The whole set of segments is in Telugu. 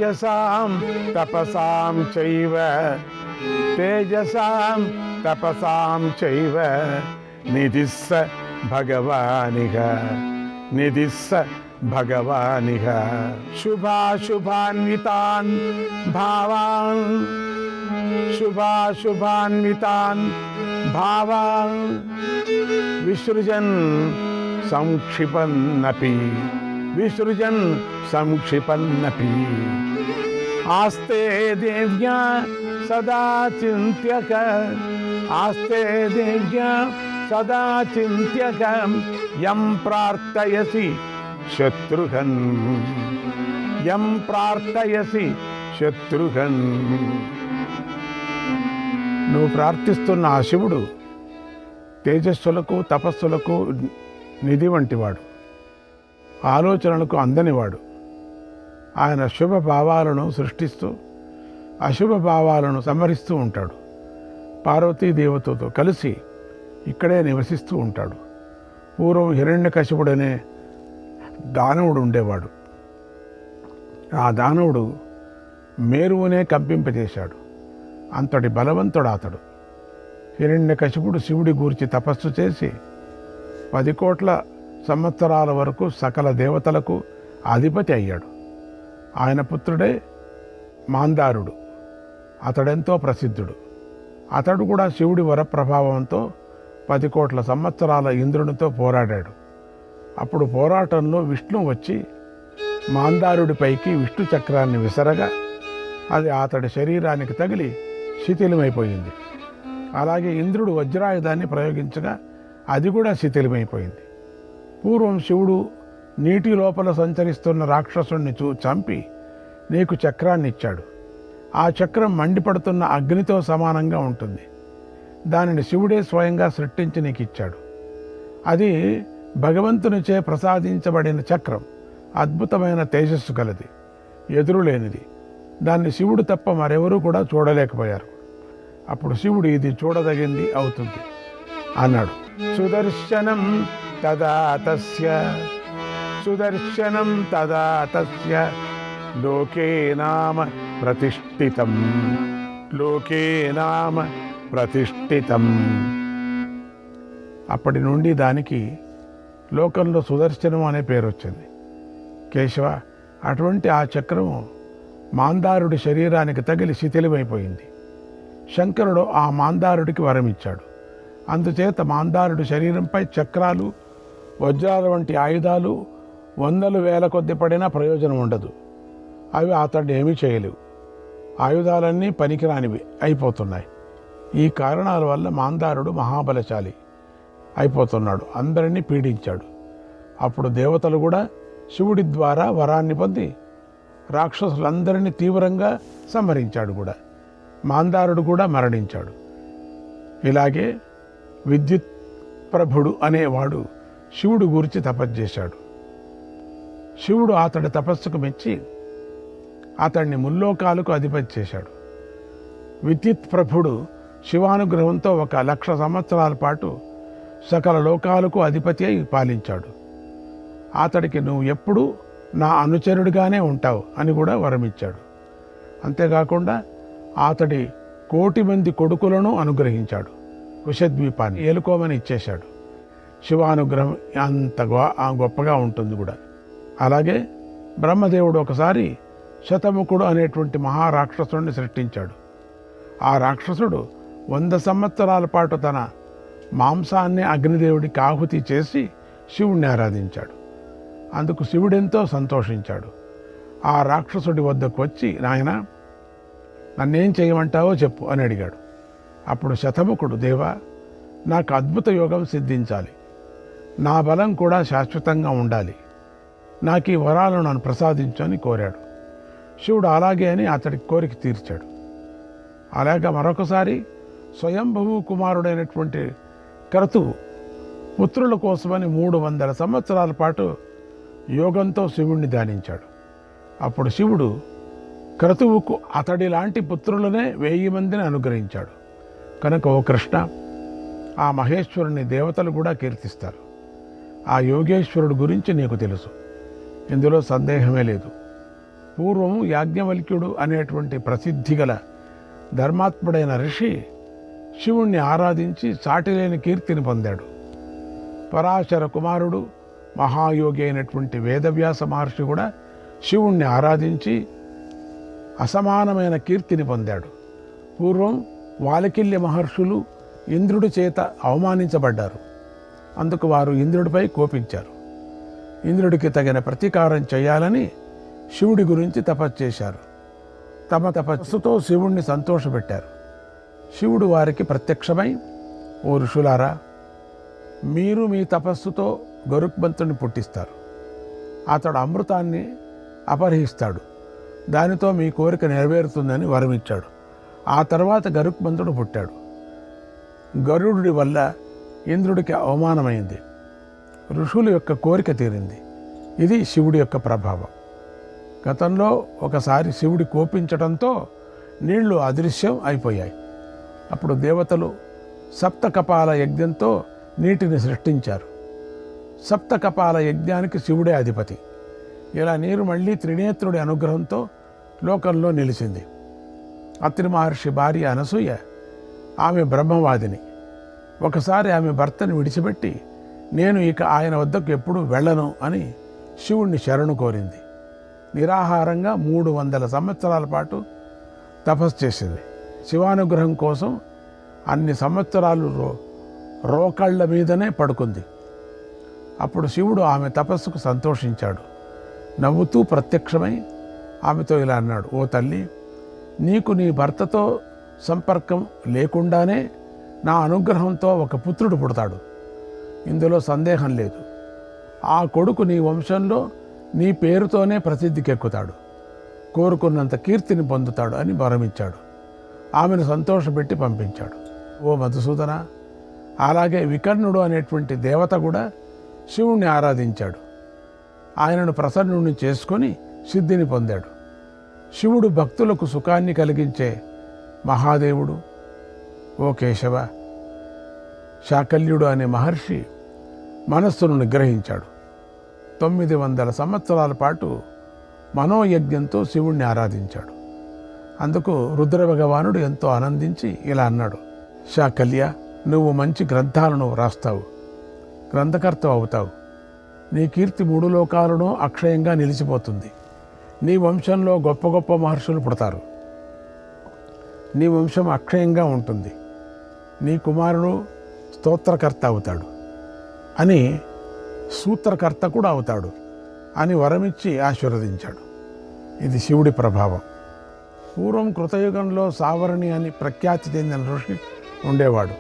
తేజసాం తపసాం చైవ తేజసాం తపసాం చైవ నిధిస్స భగవానిహ నిధిస్స భగవానిహ శుభాశుభాన్వితాన్ భావాన్ శుభాశుభాన్వితాన్ భావాన్ విసృజన్ సంక్షిపన్నపి విసృజన్ సంక్షిపన్నపి ఆస్తే దేవ్యా సదా చింత్యక ఆస్తే దేవ్యా సదా చింత్యక యం ప్రార్థయసి శత్రుఘ్న్ యం ప్రార్థయసి శత్రుఘ్న్. నువ్వు ప్రార్థిస్తున్న ఆ శివుడు తేజస్సులకు తపస్సులకు నిధి వంటివాడు, ఆలోచనలకు అందనివాడు. ఆయన శుభ భావాలను సృష్టిస్తూ అశుభ భావాలను సంహరిస్తూ ఉంటాడు. పార్వతీదేవతతో కలిసి ఇక్కడే నివసిస్తూ ఉంటాడు. పూర్వం హిరణ్యకశిపుడనే దానవుడు ఉండేవాడు. ఆ దానవుడు మేరువునే కంపింపజేశాడు. అంతటి బలవంతుడు అతడు. హిరణ్యకశిపుడు శివుడి గూర్చి తపస్సు చేసి 10 కోట్ల సంవత్సరాల వరకు సకల దేవతలకు అధిపతి అయ్యాడు. ఆయన పుత్రుడే మాందారుడు. అతడెంతో ప్రసిద్ధుడు. అతడు కూడా శివుడి వరప్రభావంతో 10 కోట్ల సంవత్సరాల ఇంద్రునితో పోరాడాడు. అప్పుడు పోరాటంలో విష్ణువు వచ్చి మాందారుడిపైకి విష్ణు చక్రాన్ని విసరగా అది అతడి శరీరానికి తగిలి శిథిలమైపోయింది. అలాగే ఇంద్రుడు వజ్రాయుధాన్ని ప్రయోగించగా అది కూడా శిథిలమైపోయింది. పూర్వం శివుడు నీటి లోపల సంచరిస్తున్న రాక్షసుణ్ణి చంపి నీకు చక్రాన్ని ఇచ్చాడు. ఆ చక్రం మండిపడుతున్న అగ్నితో సమానంగా ఉంటుంది. దానిని శివుడే స్వయంగా సృష్టించి నీకు ఇచ్చాడు. అది భగవంతునిచే ప్రసాదించబడిన చక్రం. అద్భుతమైన తేజస్సు కలది, ఎదురులేనిది. దాన్ని శివుడు తప్ప మరెవరూ కూడా చూడలేకపోయారు. అప్పుడు శివుడు ఇది చూడదగింది అవుతుంది అన్నాడు. సుదర్శనం తదా తస్య సుదర్శనం తదా తస్య లోకే నామ ప్రతిష్ఠితం లోకే నామ ప్రతిష్ఠితం. అప్పటి నుండి దానికి లోకంలో సుదర్శనం అనే పేరు వచ్చింది. కేశవ, అటువంటి ఆ చక్రము మాందారుడి శరీరానికి తగిలి శిథిలమైపోయింది. శంకరుడు ఆ మాందారుడికి వరమిచ్చాడు. అందుచేత మాందారుడి శరీరంపై చక్రాలు, వజ్రాల వంటి ఆయుధాలు 100,000 కొద్ది పడినా ప్రయోజనం ఉండదు. అవి అతడిని ఏమీ చేయలేవు. ఆయుధాలన్నీ పనికిరానివి అయిపోతున్నాయి. ఈ కారణాల వల్ల మాందారుడు మహాబలశాలి అయిపోతున్నాడు. అందరినీ పీడించాడు. అప్పుడు దేవతలు కూడా శివుడి ద్వారా వరాన్ని పొంది రాక్షసులందరినీ తీవ్రంగా సంహరించాడు కూడా. మాందారుడు కూడా మరణించాడు. ఇలాగే విద్యుత్ ప్రభుడు అనేవాడు శివుడు గురించి తపస్సు చేశాడు. శివుడు అతడి తపస్సుకు మెచ్చి అతడిని ముల్లోకాలకు అధిపతి చేశాడు. విద్యుత్ ప్రభుడు శివానుగ్రహంతో 1,00,000 సంవత్సరాల పాటు సకల లోకాలకు అధిపతి అయి పాలించాడు. అతడికి నువ్వు ఎప్పుడూ నా అనుచరుడిగానే ఉంటావు అని కూడా వరమిచ్చాడు. అంతేకాకుండా అతడి 1,00,00,000 మంది కొడుకులను అనుగ్రహించాడు. కుశద్వీపాన్ని ఏలుకోమని ఇచ్చేశాడు. శివానుగ్రహం అంత గొప్పగా ఉంటుంది కూడా. అలాగే బ్రహ్మదేవుడు ఒకసారి శతముఖుడు అనేటువంటి మహారాక్షసుడిని సృష్టించాడు. ఆ రాక్షసుడు 100 సంవత్సరాల పాటు తన మాంసాన్ని అగ్నిదేవుడికి ఆహుతి చేసి శివుణ్ణి ఆరాధించాడు. అందుకు శివుడెంతో సంతోషించాడు. ఆ రాక్షసుడి వద్దకు వచ్చి, నాయనా, నన్నేం చేయమంటావో చెప్పు అని అడిగాడు. అప్పుడు శతముఖుడు, దేవా, నాకు అద్భుత యోగం సిద్ధించాలి, నా బలం కూడా శాశ్వతంగా ఉండాలి, నాకు ఈ వరాలను నన్ను ప్రసాదించు అని కోరాడు. శివుడు అలాగే అని అతడి కోరిక తీర్చాడు. అలాగా మరొకసారి స్వయంభువు కుమారుడైనటువంటి క్రతువు పుత్రుల కోసమని 300 సంవత్సరాల పాటు యోగంతో శివుణ్ణి ధ్యానించాడు. అప్పుడు శివుడు క్రతువుకు అతడి లాంటి పుత్రులనే 1000 మందిని అనుగ్రహించాడు. కనుక ఓ కృష్ణ, ఆ మహేశ్వరుని దేవతలు కూడా కీర్తిస్తారు. ఆ యోగేశ్వరుడు గురించి నీకు తెలుసు, ఇందులో సందేహమే లేదు. పూర్వం యాజ్ఞవల్క్యుడు అనేటువంటి ప్రసిద్ధి గల ధర్మాత్ముడైన ఋషి శివుణ్ణి ఆరాధించి సాటిలేని కీర్తిని పొందాడు. పరాశర కుమారుడు మహాయోగి అయినటువంటి వేదవ్యాస మహర్షి కూడా శివుణ్ణి ఆరాధించి అసమానమైన కీర్తిని పొందాడు. పూర్వం వాలకిల్య మహర్షులు ఇంద్రుడి చేత అవమానించబడ్డారు. అందుకు వారు ఇంద్రుడిపై కోపించారు. ఇంద్రుడికి తగిన ప్రతీకారం చేయాలని శివుడి గురించి తపస్సు చేశారు. తమ తపస్సుతో శివుణ్ణి సంతోషపెట్టారు. శివుడు వారికి ప్రత్యక్షమై, ఓ ఋషులారా, మీరు మీ తపస్సుతో గరుత్మంతుడిని పుట్టిస్తారు. అతడు అమృతాన్ని అపహరిస్తాడు. దానితో మీ కోరిక నెరవేరుతుందని వరమిచ్చాడు. ఆ తర్వాత గరుత్మంతుడు పుట్టాడు. గరుడుడి వల్ల ఇంద్రుడికి అవమానమైంది. ఋషుల యొక్క కోరిక తీరింది. ఇది శివుడి యొక్క ప్రభావం. గతంలో ఒకసారి శివుడి కోపించడంతో నీళ్లు అదృశ్యం అయిపోయాయి. అప్పుడు దేవతలు సప్తకపాల యజ్ఞంతో నీటిని సృష్టించారు. సప్తకపాల యజ్ఞానికి శివుడే అధిపతి. ఇలా నీరు మళ్ళీ త్రినేత్రుడి అనుగ్రహంతో లోకంలో నిలిచింది. అత్రి మహర్షి భార్య అనసూయ, ఆమె బ్రహ్మవాదిని. ఒకసారి ఆమె భర్తని విడిచిపెట్టి, నేను ఇక ఆయన వద్దకు ఎప్పుడూ వెళ్ళను అని శివుణ్ణి శరణు కోరింది. నిరాహారంగా 300 సంవత్సరాల పాటు తపస్సు చేసింది. శివానుగ్రహం కోసం అన్ని సంవత్సరాలు రోకళ్ళ మీదనే పడుకుంది. అప్పుడు శివుడు ఆమె తపస్సుకు సంతోషించాడు. నవ్వుతూ ప్రత్యక్షమై ఆమెతో ఇలా అన్నాడు, ఓ తల్లి, నీకు నీ భర్తతో సంపర్కం లేకుండానే నా అనుగ్రహంతో ఒక పుత్రుడు పుడతాడు. ఇందులో సందేహం లేదు. ఆ కొడుకు నీ వంశంలో నీ పేరుతోనే ప్రసిద్ధికెక్కుతాడు. కోరుకున్నంత కీర్తిని పొందుతాడు అని వరమిచ్చాడు. ఆమెను సంతోషపెట్టి పంపించాడు. ఓ మధుసూదన, అలాగే వికర్ణుడు అనేటువంటి దేవత కూడా శివుణ్ణి ఆరాధించాడు. ఆయనను ప్రసన్నుణ్ణి చేసుకొని సిద్ధిని పొందాడు. శివుడు భక్తులకు సుఖాన్ని కలిగించే మహాదేవుడు. ఓ కేశవ, శాకల్యుడు అనే మహర్షి మనస్సును నిగ్రహించాడు. 900 సంవత్సరాల పాటు మనోయజ్ఞంతో శివుణ్ణి ఆరాధించాడు. అందుకు రుద్ర భగవానుడు ఎంతో ఆనందించి ఇలా అన్నాడు, శాకల్య, నువ్వు మంచి గ్రంథాలను వ్రాస్తావు, గ్రంథకర్త అవుతావు. నీ కీర్తి 3 లోకాలను అక్షయంగా నిలిచిపోతుంది. నీ వంశంలో గొప్ప గొప్ప మహర్షులు పుడతారు. నీ వంశం అక్షయంగా ఉంటుంది. నీ కుమారుడు స్తోత్రకర్త అవుతాడు అని, సూత్రకర్త కూడా అవుతాడు అని వరమిచ్చి ఆశీర్వదించాడు. ఇది శివుడి ప్రభావం. పూర్వం కృతయుగంలో సావరణి అని ప్రఖ్యాతి చెందిన ఋషి ఉండేవాడు.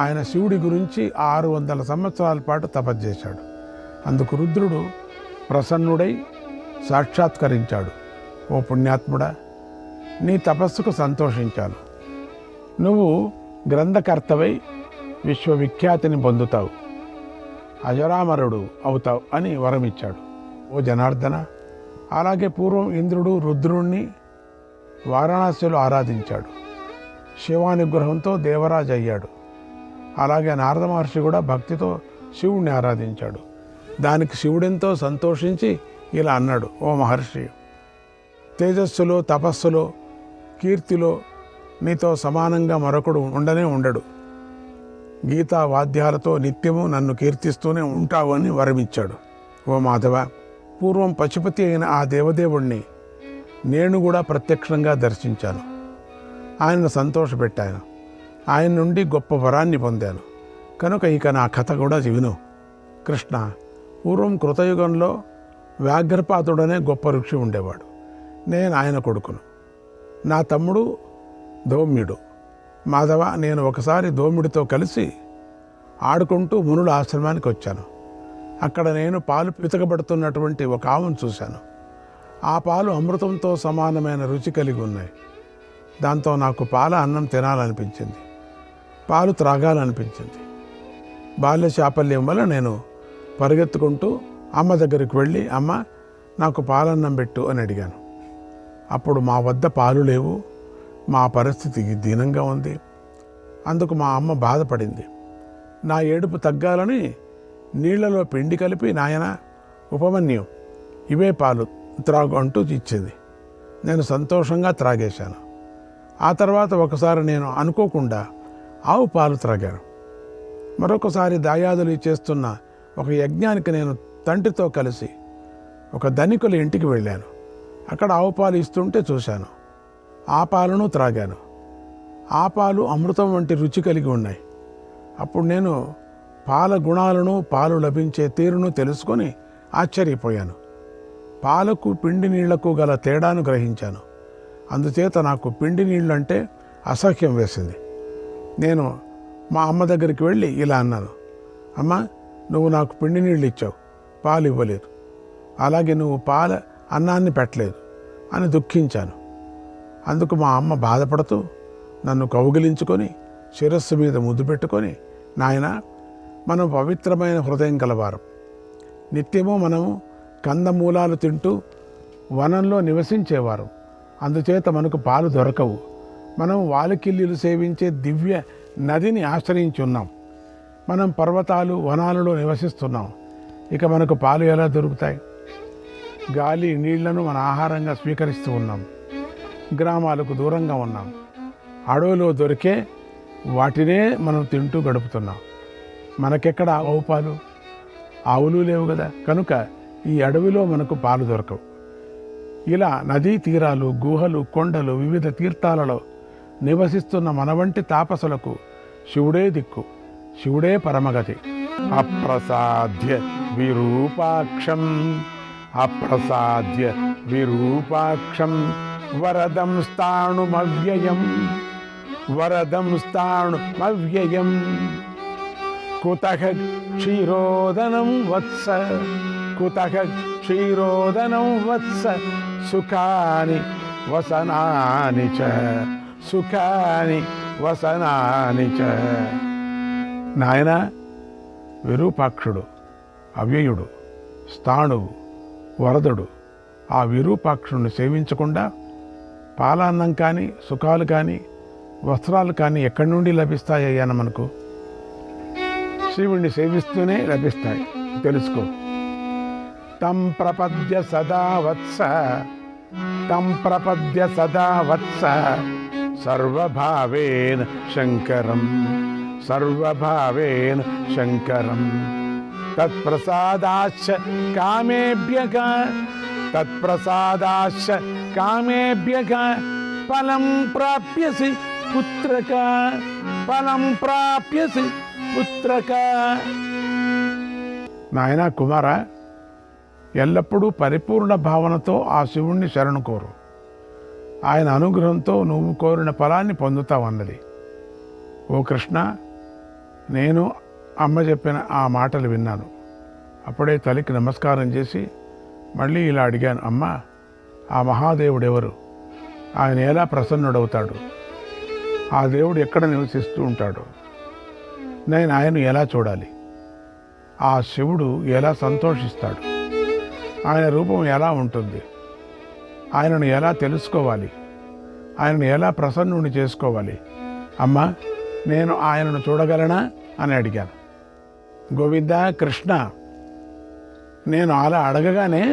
ఆయన శివుడి గురించి 600 సంవత్సరాల పాటు తపస్సు చేశాడు. అందుకు రుద్రుడు ప్రసన్నుడై సాక్షాత్కరించాడు. ఓ పుణ్యాత్ముడా, నీ తపస్సుకు సంతోషించాను. నువ్వు గ్రంథకర్తవై విశ్వవిఖ్యాతిని పొందుతావు, అజరామరుడు అవుతావు అని వరమిచ్చాడు. ఓ జనార్దన, అలాగే పూర్వం ఇంద్రుడు రుద్రుణ్ణి వారణాసిలో ఆరాధించాడు. శివానుగ్రహంతో దేవరాజు అయ్యాడు. అలాగే నారద మహర్షి కూడా భక్తితో శివుణ్ణి ఆరాధించాడు. దానికి శివుడెంతో సంతోషించి ఇలా అన్నాడు, ఓ మహర్షి, తేజస్సులో, తపస్సులో, కీర్తిలో నీతో సమానంగా మరొకడు ఉండనే ఉండడు. గీతా వాద్యాలతో నిత్యము నన్ను కీర్తిస్తూనే ఉంటావు అని వరమిచ్చాడు. ఓ మాధవ, పూర్వం పశుపతి అయిన ఆ దేవదేవుణ్ణి నేను కూడా ప్రత్యక్షంగా దర్శించాను. ఆయనను సంతోషపెట్టాను. ఆయన నుండి గొప్ప వరాన్ని పొందాను. కనుక ఇక నా కథ కూడా విను. కృష్ణ, పూర్వం కృతయుగంలో వ్యాఘ్రపాతుడనే గొప్ప ఋషి ఉండేవాడు. నేను ఆయన కొడుకును. నా తమ్ముడు ధౌమ్యుడు. మాధవ, నేను ఒకసారి ధౌమ్యుడితో కలిసి ఆడుకుంటూ మునుల ఆశ్రమానికి వచ్చాను. అక్కడ నేను పాలు పితకబడుతున్నటువంటి ఒక ఆవును చూశాను. ఆ పాలు అమృతంతో సమానమైన రుచి కలిగి ఉన్నాయి. దాంతో నాకు పాల అన్నం తినాలనిపించింది, పాలు త్రాగాలనిపించింది. బాల్య చాపల్యం వల్ల నేను పరిగెత్తుకుంటూ అమ్మ దగ్గరికి వెళ్ళి, అమ్మ, నాకు పాలన్నం పెట్టు అని అడిగాను. అప్పుడు మా వద్ద పాలు లేవు, మా పరిస్థితి దీనంగా ఉంది. అందుకు మా అమ్మ బాధపడింది. నా ఏడుపు తగ్గాలని నీళ్లలో పిండి కలిపి, నాయన ఉపమన్యు, ఇవే పాలు త్రాగు అంటూ ఇచ్చింది. నేను సంతోషంగా త్రాగేశాను. ఆ తర్వాత ఒకసారి నేను అనుకోకుండా ఆవు పాలు త్రాగాను. మరొకసారి దాయాదులు చేస్తున్న ఒక యజ్ఞానికి నేను తండ్రితో కలిసి ఒక ధనికుల ఇంటికి వెళ్ళాను. అక్కడ ఆవు పాలు ఇస్తుంటే చూశాను. ఆ పాలను త్రాగాను. ఆ పాలు అమృతం వంటి రుచి కలిగి ఉన్నాయి. అప్పుడు నేను పాల గుణాలను, పాలు లభించే తీరును తెలుసుకొని ఆశ్చర్యపోయాను. పాలకు పిండి నీళ్లకు గల తేడాను గ్రహించాను. అందుచేత నాకు పిండి నీళ్ళు అంటే అసహ్యం వేసింది. నేను మా అమ్మ దగ్గరికి వెళ్ళి ఇలా అన్నాను, అమ్మ, నువ్వు నాకు పిండి నీళ్ళు ఇచ్చావు, పాలు ఇవ్వలేదు. అలాగే నువ్వు అన్నాన్ని పెట్టలేదు అని దుఃఖించాను. అందుకు మా అమ్మ బాధపడుతూ నన్ను కౌగిలించుకొని శిరస్సు మీద ముద్దు పెట్టుకొని, నాయన, మనం పవిత్రమైన హృదయం కలవారం. నిత్యము మనము కందమూలాలు తింటూ వనంలో నివసించేవారు. అందుచేత మనకు పాలు దొరకవు. మనం వాలికిల్లీలు సేవించే దివ్య నదిని ఆశ్రయించి ఉన్నాం. మనం పర్వతాలు, వనాలలో నివసిస్తున్నాం. ఇక మనకు పాలు ఎలా దొరుకుతాయి? గాలి, నీళ్లను మన ఆహారంగా స్వీకరిస్తూ ఉన్నాం. గ్రామాలకు దూరంగా ఉన్నాం. అడవిలో దొరికే వాటినే మనం తింటూ గడుపుతున్నాం. మనకెక్కడ ఆవు పాలు? ఆవులు లేవు కదా. కనుక ఈ అడవిలో మనకు పాలు దొరకవు. ఇలా నదీ తీరాలు, గుహలు, కొండలు, వివిధ తీర్థాలలో నివసిస్తున్న మన వంటి తాపసులకు శివుడే దిక్కు, శివుడే పరమగతి. అప్రసాద్య విరూపాక్షం, అప్రసాద్య విరూపాక్షం, వరదం స్థాణుమవ్యయం, వరదం స్థాణుమవ్యయం. కుతః క్షీరోదనం వత్స, కుతః క్షీరోదనం వత్స, సుఖాని వసనాని చ, సుఖాని వసనాని చ. నాయన, విరూపాక్షుడు, అవ్యయుడు, స్థాణువు, వరదుడు, ఆ విరూపాక్షుడిని సేవించకుండా పాలాన్నం కానీ, సుఖాలు కానీ, వస్త్రాలు కానీ ఎక్కడి నుండి లభిస్తాయ్యాన మనకు? శివుణ్ణి సేవిస్తూనే లభిస్తాయి, తెలుసుకో. తం ప్రపద్య సదా వత్స, తం ప్రపద్య సదా వత్స, సర్వభావేన శంకరం, సర్వభావేన శంకరం. తత్ప్రసాదాశ్చ కామేభ్యః, తత్ప్రసాదాశ్చ కామేభ్యః, ఫలం ప్రాప్యసి పుత్రక, ఫలం ప్రాప్యసి పుత్రక. నాయనా, కుమార, ఎల్లప్పుడూ పరిపూర్ణ భావనతో ఆ శివుణ్ణి శరణు కోరు. ఆయన అనుగ్రహంతో నువ్వు కోరిన ఫలాన్ని పొందుతావన్నది. ఓ కృష్ణ, నేను అమ్మ చెప్పిన ఆ మాటలు విన్నాను. అప్పుడే తల్లికి నమస్కారం చేసి మళ్ళీ ఇలా అడిగాను, అమ్మ, ఆ మహాదేవుడు ఎవరు? ఆయన ఎలా ప్రసన్నుడవుతాడు? ఆ దేవుడు ఎక్కడ నివసిస్తూ ఉంటాడు? నేను ఆయన్ను ఎలా చూడాలి? ఆ శివుడు ఎలా సంతోషిస్తాడు? ఆయన రూపం ఎలా ఉంటుంది? ఆయనను ఎలా తెలుసుకోవాలి? ఆయనను ఎలా ప్రసన్నుని చేసుకోవాలి? అమ్మ, నేను ఆయనను చూడగలనా అని అడిగాను. గోవింద, కృష్ణ, నేను అలా అడగగానే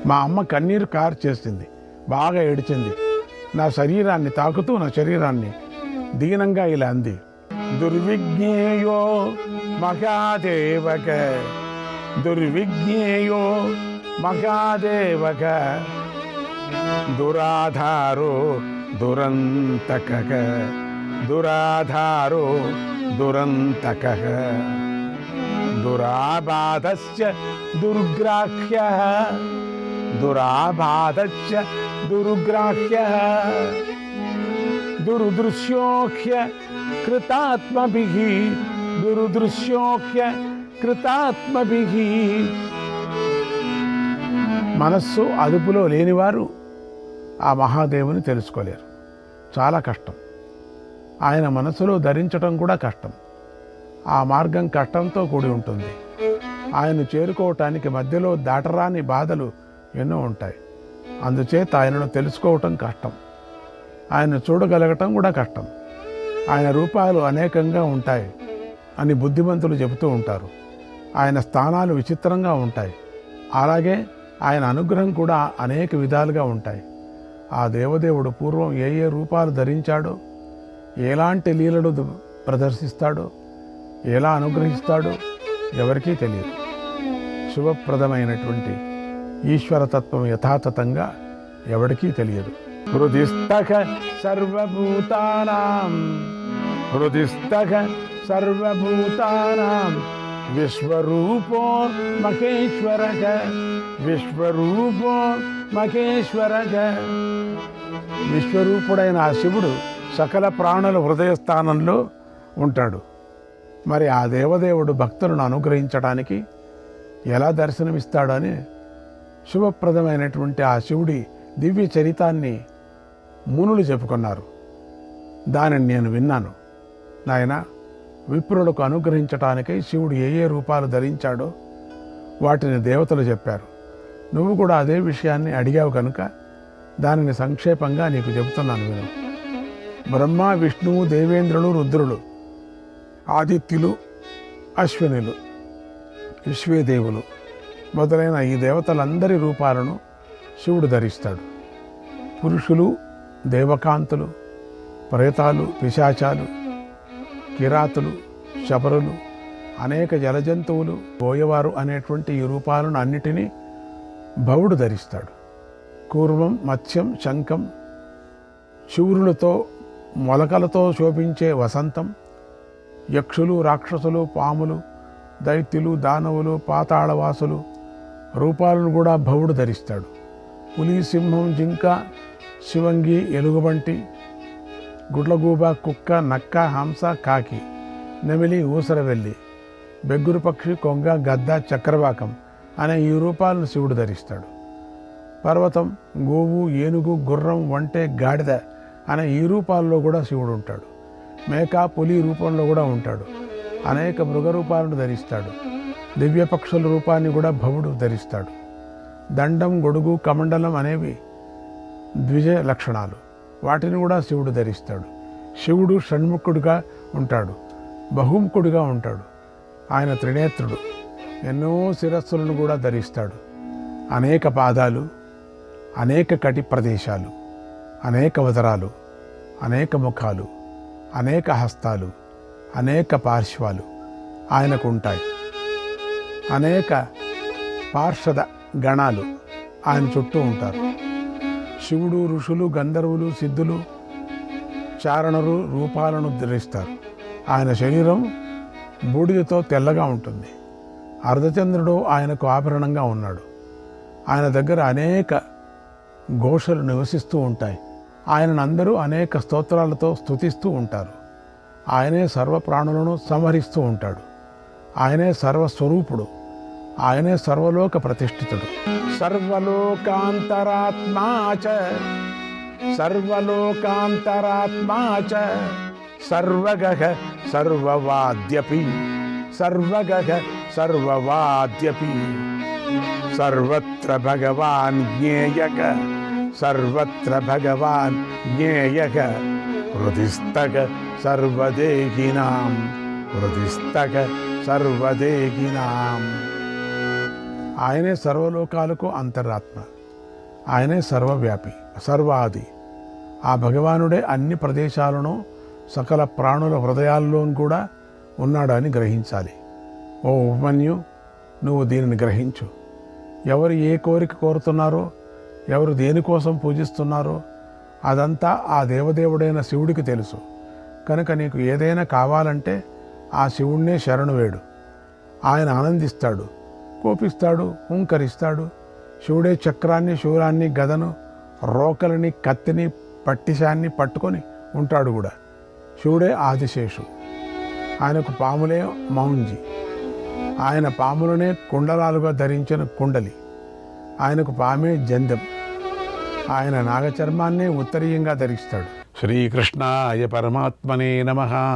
మా అమ్మ కన్నీరు కార్చేసింది, బాగా ఏడిచింది. నా శరీరాన్ని తాకుతూ, నా శరీరాన్ని దీనంగా ఇలా అంది, దుర్విజ్ఞేయో మహాదేవక, దుర్విజ్ఞేయో మహాదేవక, దురాధారో దురంతకః, దురాధారో దురంతకః, దురాబాధస్య దుర్గ్రాహ్యః, దురాబాధస్య దుర్గ్రాహ్యః, దుర్దృశ్యోహ్య కృతాత్మభిః, దుర్దృశ్యోహ్య కృతాత్మభిః. మనస్సు అదుపులో లేనివారు ఆ మహాదేవుని తెలుసుకోలేరు. చాలా కష్టం. ఆయన మనసులో ధరించటం కూడా కష్టం. ఆ మార్గం కష్టంతో కూడి ఉంటుంది. ఆయన్ను చేరుకోవటానికి మధ్యలో దాటరాని బాధలు ఎన్నో ఉంటాయి. అందుచేత ఆయనను తెలుసుకోవటం కష్టం. ఆయన చూడగలగటం కూడా కష్టం. ఆయన రూపాలు అనేకంగా ఉంటాయి అని బుద్ధిమంతులు చెబుతూ ఉంటారు. ఆయన స్థానాలు విచిత్రంగా ఉంటాయి. అలాగే ఆయన అనుగ్రహం కూడా అనేక విధాలుగా ఉంటాయి. ఆ దేవదేవుడు పూర్వం ఏ ఏ రూపాలు ధరించాడో, ఎలాంటి లీలలు ప్రదర్శిస్తాడో, ఎలా అనుగ్రహిస్తాడో ఎవరికీ తెలియదు. శుభప్రదమైనటువంటి ఈశ్వరతత్వం యథాతథంగా ఎవరికీ తెలియదు. హృదిస్థక సర్వభూతానాం, హృదిస్థక సర్వభూతానాం విశ్వరూపో మహేశ్వరక, విశ్వరూపో మహేశ్వరక. విశ్వరూపుడైన ఆ శివుడు సకల ప్రాణుల హృదయ స్థానంలో ఉంటాడు. మరి ఆ దేవదేవుడు భక్తులను అనుగ్రహించడానికి ఎలా దర్శనమిస్తాడని శుభప్రదమైనటువంటి ఆ శివుడి దివ్య చరితాన్ని మునులు చెప్పుకున్నారు. దానిని నేను విన్నాను. నాయన, విప్రులకు అనుగ్రహించటానికై శివుడు ఏ ఏ రూపాలు ధరించాడో వాటిని దేవతలు చెప్పారు. నువ్వు కూడా అదే విషయాన్ని అడిగావు కనుక దానిని సంక్షేపంగా నీకు చెబుతున్నాను విను. బ్రహ్మ, విష్ణువు, దేవేంద్రులు, రుద్రులు, ఆదిత్యులు, అశ్వినులు, విశ్వేదేవులు మొదలైన ఈ దేవతలందరి రూపాలను శివుడు ధరిస్తాడు. పురుషులు, దేవకాంతులు, ప్రేతాలు, పిశాచాలు, కిరాతులు, శబరులు, అనేక జలజంతువులు, బోయవారు అనేటువంటి ఈ రూపాలను అన్నిటినీ భవుడు ధరిస్తాడు. కూర్మం, మత్స్యం, శంఖం, శూరులతో మొలకలతో శోభించే వసంతం, యక్షులు, రాక్షసులు, పాములు, దైత్యులు, దానవులు, పాతాళవాసులు రూపాలను కూడా భవుడు ధరిస్తాడు. పులి, సింహం, జింక, శివంగి, ఎలుగుబంటి, గుడ్లగూబ, కుక్క, నక్క, హంస, కాకి, నెమిలి, ఊసరవెల్లి, బెగ్గురు పక్షి, కొంగ, గద్ద, చక్రవాకం అనే ఈ రూపాలను శివుడు ధరిస్తాడు. పర్వతం, గోవు, ఏనుగు, గుర్రం, ఒంటె, గాడిద అనే ఈ రూపాల్లో కూడా శివుడు ఉంటాడు. మేక, పులి రూపంలో కూడా ఉంటాడు. అనేక మృగరూపాలను ధరిస్తాడు. దివ్య పక్షుల రూపాన్ని కూడా భవుడు ధరిస్తాడు. దండం, గొడుగు, కమండలం అనేవి ద్విజ లక్షణాలు. వాటిని కూడా శివుడు ధరిస్తాడు. శివుడు షణ్ముఖుడుగా ఉంటాడు, బహుముఖుడుగా ఉంటాడు. ఆయన త్రినేత్రుడు. ఎన్నో శిరస్సులను కూడా ధరిస్తాడు. అనేక పాదాలు, అనేక కటి ప్రదేశాలు, అనేక ఉదరాలు, అనేక ముఖాలు, అనేక హస్తాలు, అనేక పార్శ్వాలు ఆయనకు ఉంటాయి. అనేక పార్షద గణాలు ఆయన చుట్టూ ఉంటారు. శివుడు, ఋషులు, గంధర్వులు, సిద్ధులు, చారణులు రూపాలను ధరిస్తారు. ఆయన శరీరం బూడిదతో తెల్లగా ఉంటుంది. అర్ధచంద్రుడు ఆయనకు ఆభరణంగా ఉన్నాడు. ఆయన దగ్గర అనేక ఘోషలు నివసిస్తూ ఉంటాయి. ఆయనను అందరూ అనేక స్తోత్రాలతో స్తుతిస్తూ ఉంటారు. ఆయనే సర్వ ప్రాణులను సంహరిస్తూ ఉంటాడు. ఆయనే సర్వస్వరూపుడు. ఆయనే సర్వలోక ప్రతిష్ఠితుడు. సర్వలోకాంతరాత్మా చ, సర్వలోకాంతరాత్మా చ, సర్వగః సర్వవాద్యపి, సర్వగః సర్వవాద్యపి, సర్వత్ర భగవాన్ జ్ఞేయః, సర్వత్ర భగవాన్ జ్ఞేయః, హృదిస్థక సర్వదేహినాం, హృదిస్థక సర్వదేహినాం. ఆయనే సర్వలోకాలకు అంతరాత్మ. ఆయనే సర్వవ్యాపి, సర్వాది. ఆ భగవానుడే అన్ని ప్రదేశాలను సకల ప్రాణుల హృదయాల్లోనూ కూడా ఉన్నాడని గ్రహించాలి. ఓ ఉపమన్యు, నువ్వు దీనిని గ్రహించు. ఎవరు ఏ కోరిక కోరుతున్నారో, ఎవరు దేనికోసం పూజిస్తున్నారో అదంతా ఆ దేవదేవుడైన శివుడికి తెలుసు. కనుక నీకు ఏదైనా కావాలంటే ఆ శివుణ్ణే శరణు వేడు. ఆయన ఆనందిస్తాడు, కోపిస్తాడు, హుంకరిస్తాడు. శివుడే చక్రాన్ని, శూలాన్ని, గదను, రోకలిని, కత్తిని, పట్టిశాన్ని పట్టుకొని ఉంటాడు కూడా. శివుడే ఆదిశేషు. ఆయనకు పాములే మౌంజి. ఆయన పాములనే కుండలాలుగా ధరించిన కుండలి. ఆయనకు పామే జందెం. ఆయన నాగచర్మాన్నే ఉత్తరీయంగా ధరిస్తాడు. శ్రీకృష్ణాయ పరమాత్మనే నమః.